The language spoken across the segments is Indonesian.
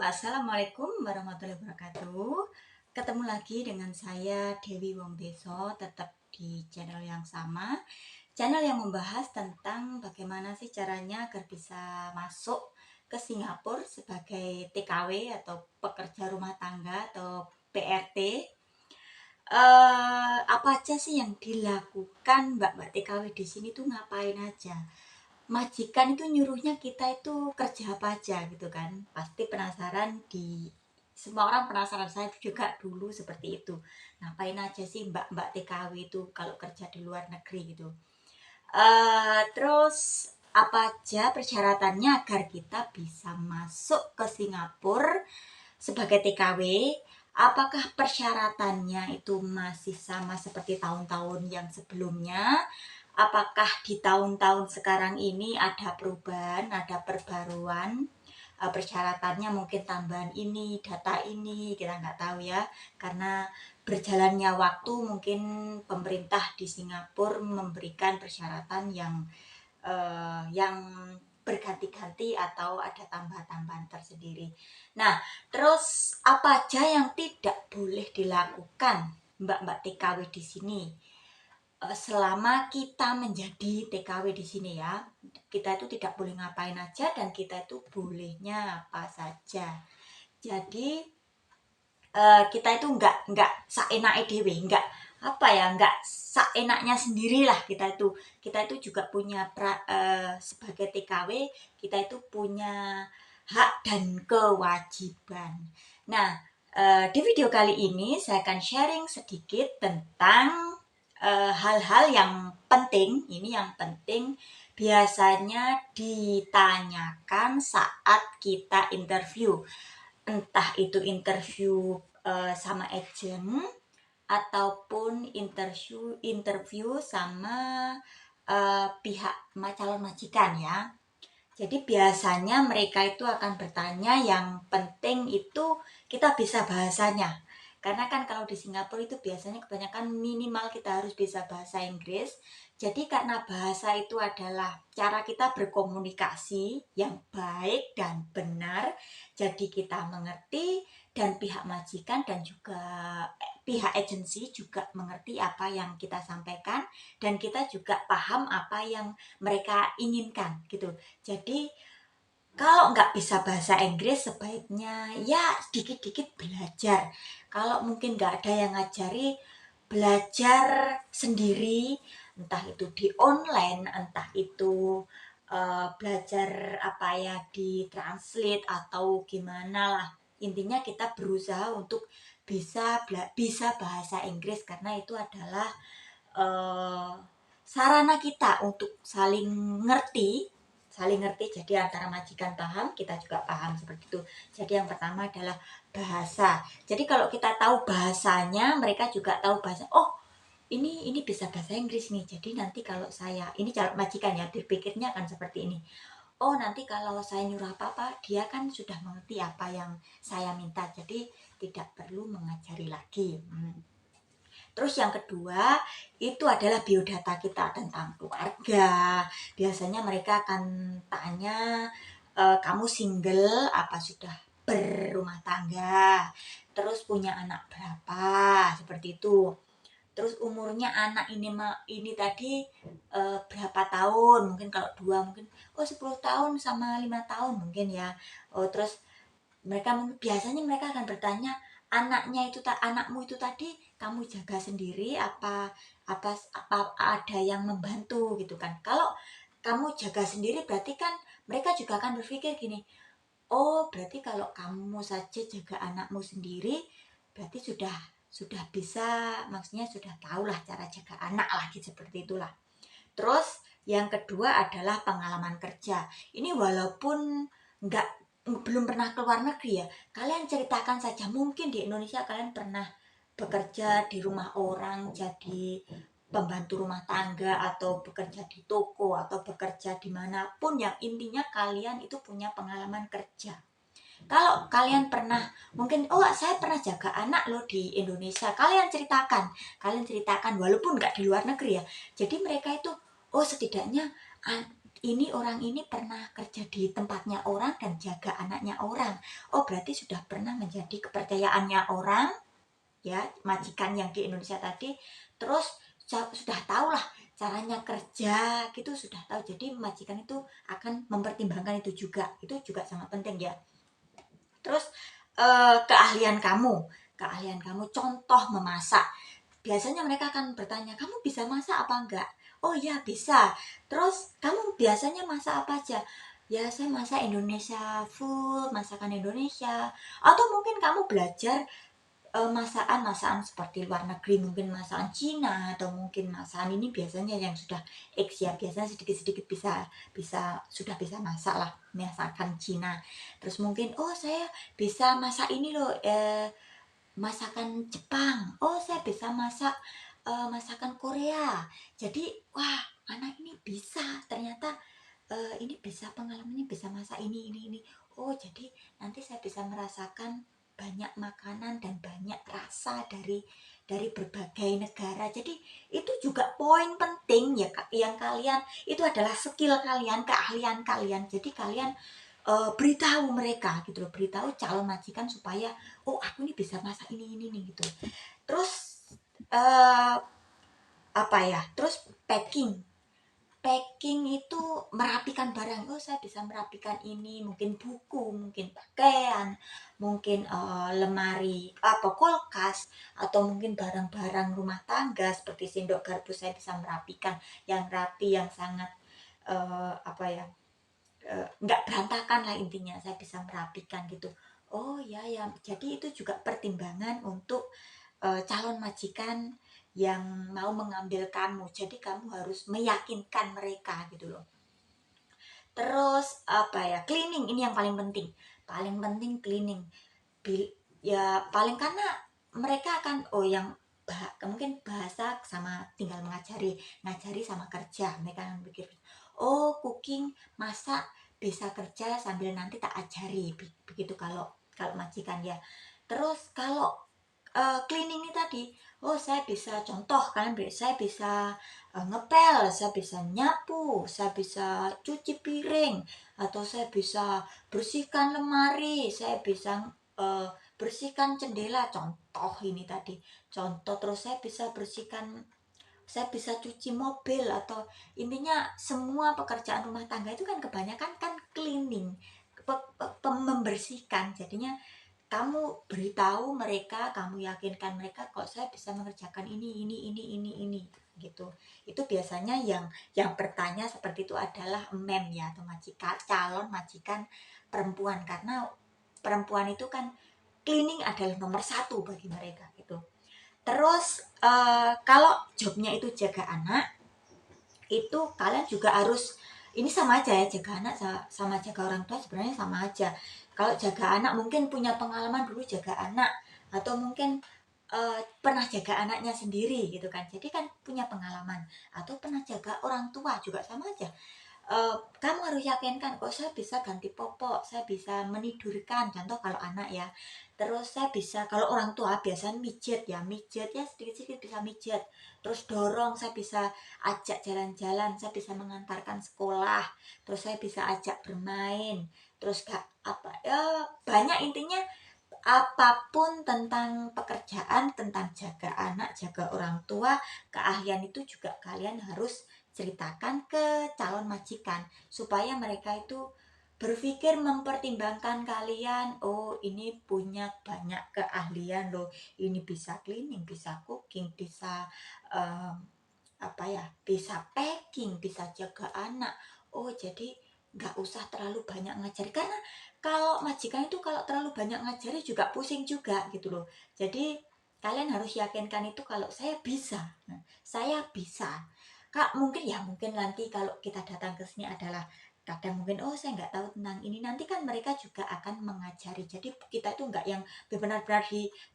Assalamualaikum warahmatullahi wabarakatuh. Ketemu lagi dengan saya Dewi Wongdeso, tetap di channel yang sama. Channel yang membahas tentang bagaimana sih caranya agar bisa masuk ke Singapura sebagai TKW atau pekerja rumah tangga atau PRT. Apa aja sih yang dilakukan mbak-mbak TKW di sini tuh ngapain aja? Majikan itu nyuruhnya kita itu kerja apa aja gitu kan, pasti penasaran. Semua orang penasaran, saya juga dulu seperti itu, ngapain aja sih mbak-mbak TKW itu kalau kerja di luar negeri gitu. Terus apa aja persyaratannya agar kita bisa masuk ke Singapura sebagai TKW? Apakah persyaratannya itu masih sama seperti tahun-tahun yang sebelumnya? Apakah di tahun-tahun sekarang ini ada perubahan, ada perbaruan? Persyaratannya mungkin tambahan ini, data ini, kita nggak tahu ya. Karena berjalannya waktu mungkin pemerintah di Singapura memberikan persyaratan yang berganti-ganti atau ada tambahan-tambahan tersendiri. Nah, terus apa aja yang tidak boleh dilakukan mbak-mbak TKW di sini selama kita menjadi TKW di sini ya? Kita itu tidak boleh ngapain aja dan kita itu bolehnya apa saja. Jadi kita itu nggak saenake dewe, nggak apa ya, nggak saenaknya sendirilah. Kita itu juga punya sebagai TKW kita itu punya hak dan kewajiban. Nah, di video kali ini saya akan sharing sedikit tentang hal-hal yang penting. Ini yang penting biasanya ditanyakan saat kita interview, entah itu interview sama agent ataupun interview sama pihak calon majikan ya. Jadi biasanya mereka itu akan bertanya, yang penting itu kita bisa bahasanya. Karena kan kalau di Singapura itu biasanya kebanyakan minimal kita harus bisa bahasa Inggris. Jadi karena bahasa itu adalah cara kita berkomunikasi yang baik dan benar, jadi kita mengerti dan pihak majikan dan juga pihak agensi juga mengerti apa yang kita sampaikan dan kita juga paham apa yang mereka inginkan gitu. Jadi kalau nggak bisa bahasa Inggris sebaiknya ya dikit-dikit belajar. Kalau mungkin nggak ada yang ngajari, belajar sendiri, entah itu di online, entah itu belajar apa ya di translate atau gimana lah. Intinya kita berusaha untuk bisa bahasa Inggris karena itu adalah uh, sarana kita untuk saling ngerti. Jadi antara majikan paham, kita juga paham, seperti itu. Jadi yang pertama adalah bahasa. Jadi kalau kita tahu bahasanya, mereka juga tahu bahasa. Oh, ini bisa bahasa Inggris nih. Jadi nanti kalau saya, ini calon majikan ya, berpikirnya akan seperti ini. Oh, nanti kalau saya nyuruh apa-apa, dia kan sudah mengerti apa yang saya minta. Jadi tidak perlu mengajari lagi. Terus yang kedua itu adalah biodata kita tentang keluarga. Biasanya mereka akan tanya, kamu single apa sudah berumah tangga, terus punya anak berapa, seperti itu. Terus umurnya anak ini tadi berapa tahun, mungkin kalau 2 mungkin 10 tahun sama 5 tahun mungkin ya. Terus biasanya mereka akan bertanya, anakmu itu tadi kamu jaga sendiri apa ada yang membantu gitu kan. Kalau kamu jaga sendiri berarti kan mereka juga akan berpikir gini, oh berarti kalau kamu saja jaga anakmu sendiri berarti sudah bisa, maksudnya sudah tahulah cara jaga anak lagi, seperti itulah. Terus yang kedua adalah pengalaman kerja. Ini walaupun nggak belum pernah keluar negeri ya, kalian ceritakan saja. Mungkin di Indonesia kalian pernah bekerja di rumah orang jadi pembantu rumah tangga, atau bekerja di toko, atau bekerja dimanapun, yang intinya kalian itu punya pengalaman kerja. Kalau kalian pernah, mungkin saya pernah jaga anak loh di Indonesia, kalian ceritakan walaupun nggak di luar negeri ya. Jadi mereka itu setidaknya ini orang ini pernah kerja di tempatnya orang dan jaga anaknya orang. Oh, berarti sudah pernah menjadi kepercayaannya orang, ya, majikan yang di Indonesia tadi. Terus sudah tahu lah caranya kerja gitu, sudah tahu. Jadi majikan itu akan mempertimbangkan itu juga sangat penting ya. Terus keahlian kamu contoh memasak. Biasanya mereka akan bertanya, kamu bisa masak apa enggak? Oh ya, bisa. Terus kamu biasanya masak apa aja? Ya, saya masak Indonesia food, masakan Indonesia. Atau mungkin kamu belajar masakan seperti luar negeri, mungkin masakan Cina, atau mungkin masakan ini biasanya yang sudah X ya, biasanya sedikit-sedikit bisa sudah bisa masak lah, masakan Cina. Terus mungkin, oh saya bisa masak ini loh, masakan Jepang. Oh, saya bisa masak masakan Korea. Jadi, wah, anak ini bisa, ternyata ini bisa, pengalamannya bisa masak ini. Oh, jadi nanti saya bisa merasakan banyak makanan dan banyak rasa dari berbagai negara. Jadi itu juga poin penting ya, yang kalian itu adalah skill kalian, keahlian kalian. Jadi kalian beritahu mereka gitu loh, beritahu calon majikan supaya oh, aku ini bisa masak ini nih gitu. Terus uh, apa ya? Terus packing itu merapikan barang. Oh, saya bisa merapikan ini, mungkin buku, mungkin pakaian, mungkin lemari, apa, kulkas, atau mungkin barang-barang rumah tangga seperti sendok garpu. Saya bisa merapikan yang rapi, yang sangat apa ya, nggak berantakan lah, intinya saya bisa merapikan gitu. Oh ya, jadi itu juga pertimbangan untuk calon majikan yang mau mengambil kamu. Jadi kamu harus meyakinkan mereka gitu loh. Terus apa ya, cleaning ini yang paling penting cleaning. Ya paling, karena mereka akan yang mungkin bahasa sama tinggal ngajari sama kerja. Mereka akan pikir, oh, cooking, masak, bisa kerja sambil nanti tak ajari begitu kalau majikan ya. Terus kalau cleaning ini tadi, oh, saya bisa contoh kan, saya bisa ngepel, saya bisa nyapu, saya bisa cuci piring, atau saya bisa bersihkan lemari, saya bisa bersihkan jendela, contoh ini tadi contoh. Terus saya bisa cuci mobil, atau intinya semua pekerjaan rumah tangga itu kan kebanyakan kan cleaning, membersihkan. Jadinya kamu beritahu mereka, kamu yakinkan mereka kok saya bisa mengerjakan ini gitu. Itu biasanya yang bertanya seperti itu adalah mem ya, atau majikan, calon majikan perempuan, karena perempuan itu kan cleaning adalah nomor satu bagi mereka gitu. Terus kalau jobnya itu jaga anak, itu kalian juga harus, ini sama aja ya, jaga anak sama jaga orang tua sebenarnya sama aja. Kalau jaga anak mungkin punya pengalaman dulu jaga anak, atau mungkin pernah jaga anaknya sendiri gitu kan, jadi kan punya pengalaman, atau pernah jaga orang tua juga sama aja. Kamu harus yakinkan kok saya bisa ganti popok, saya bisa menidurkan, contoh kalau anak ya. Terus saya bisa, kalau orang tua biasanya mijet ya sedikit-sedikit bisa mijet. Terus dorong, saya bisa ajak jalan-jalan, saya bisa mengantarkan sekolah, terus saya bisa ajak bermain. Terus gak apa ya, banyak, intinya apapun tentang pekerjaan, tentang jaga anak, jaga orang tua, keahlian itu juga kalian harus ceritakan ke calon majikan supaya mereka itu berpikir, mempertimbangkan kalian. Oh, ini punya banyak keahlian loh, ini bisa cleaning, bisa cooking, bisa apa ya, bisa packing, bisa jaga anak. Oh, jadi nggak usah terlalu banyak ngajari, karena kalau majikan itu kalau terlalu banyak ngajari juga pusing juga gitu loh. Jadi kalian harus yakinkan itu kalau saya bisa. Nah, saya bisa. Kak, mungkin nanti kalau kita datang ke sini adalah kadang mungkin, oh, saya nggak tahu tentang ini, nanti kan mereka juga akan mengajari. Jadi kita itu nggak yang benar-benar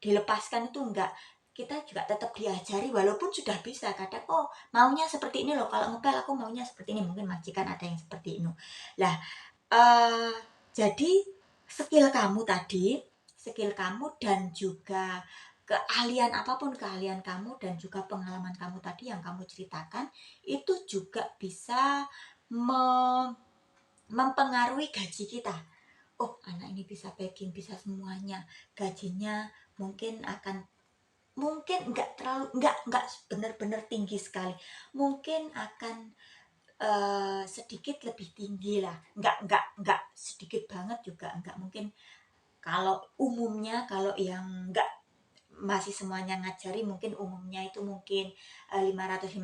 dilepaskan, itu enggak, kita juga tetap diajari walaupun sudah bisa. Kadang, oh, maunya seperti ini loh, kalau ngepel aku maunya seperti ini, mungkin majikan ada yang seperti ini lah. Jadi skill kamu dan juga keahlian, apapun keahlian kamu dan juga pengalaman kamu tadi yang kamu ceritakan, itu juga bisa mempengaruhi gaji kita. Oh, anak ini bisa packing, bisa semuanya, gajinya mungkin nggak benar-benar tinggi sekali, mungkin akan sedikit lebih tinggi lah, nggak sedikit banget juga, nggak mungkin. Kalau yang nggak masih semuanya ngajari, mungkin umumnya itu mungkin 550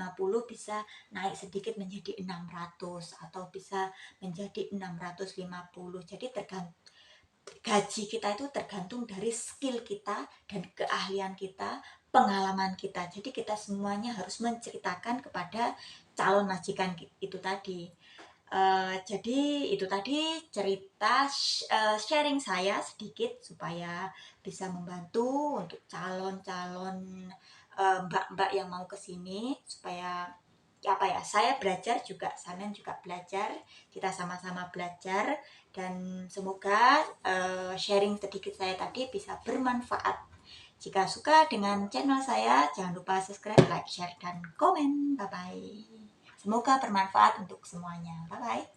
bisa naik sedikit menjadi 600 atau bisa menjadi 650. Jadi gaji kita itu tergantung dari skill kita dan keahlian kita, pengalaman kita. Jadi kita semuanya harus menceritakan kepada calon majikan itu tadi. Jadi itu tadi cerita sharing saya sedikit supaya bisa membantu untuk calon-calon mbak-mbak yang mau ke sini, supaya saya belajar juga, Sanen juga belajar, kita sama-sama belajar, dan semoga sharing sedikit saya tadi bisa bermanfaat. Jika suka dengan channel saya, jangan lupa subscribe, like, share, dan komen. Bye bye. Semoga bermanfaat untuk semuanya. Bye bye.